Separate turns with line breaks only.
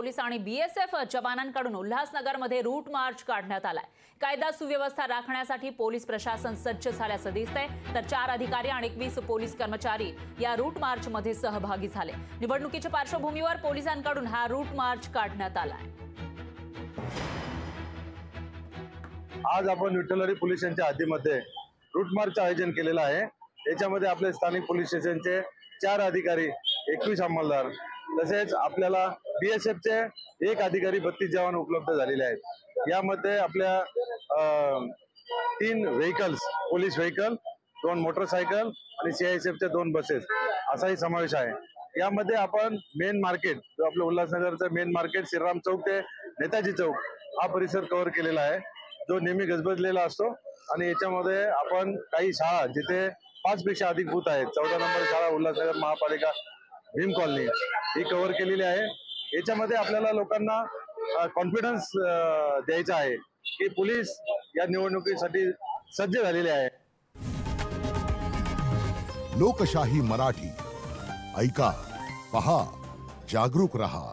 Police आणि BSF जवानांकडून उल्हासनगरमध्ये route march काढण्यात आलाय। कायदा सुव्यवस्था राखण्यासाठी पोलीस प्रशासन सज्ज झाल्याचं दिसतंय, तर 4 अधिकारी आणि 21 पोलीस कर्मचारी या रूट मार्च मध्ये सहभागी झाले। निवडणुकीच्या पार्श्वभूमीवर पोलिसांकडून हा रूट मार्च काढण्यात आलाय।
आज आपण विठ्ठलवाडी पोलीस स्टेशनच्या हद्दीमध्ये रूट मार्च आयोजन केलेलं आहे। याच्यामध्ये आपले स्थानिक पोलीस स्टेशनचे 4 अधिकारी, 21 अंमलदार, तसेच आपल्याला बीएसएफचे 1 अधिकारी, 32 जवान उपलब्ध झालेले आहेत। यामध्ये आपल्या 3 व्हेकल्स, पोलीस व्हेकल, 2 मोटरसायकल आणि सीआयएसएफचे 2 बसेस असाही समावेश आहे। यामध्ये आपण मेन मार्केट, जो आपलं उल्हासनगरचं मेन मार्केट श्रीराम चौक ते नेताजी चौक हा परिसर कव्हर केलेला आहे, जो नेहमी गजबजलेला असतो। आणि याच्यामध्ये आपण काही शाळा, जिथे 5 पेक्षा अधिक बूथ आहेत, 14 नंबर शाळा उल्हासनगर महापालिका भीम कॉलनी, ही कव्हर केलेली आहे। याच्यामध्ये आपल्याला लोकांना कॉन्फिडन्स द्यायचा आहे की पोलीस या निवडणुकीसाठी सज्ज झालेले आहे।
लोकशाही मराठी ऐका, पहा, जागरूक रहा।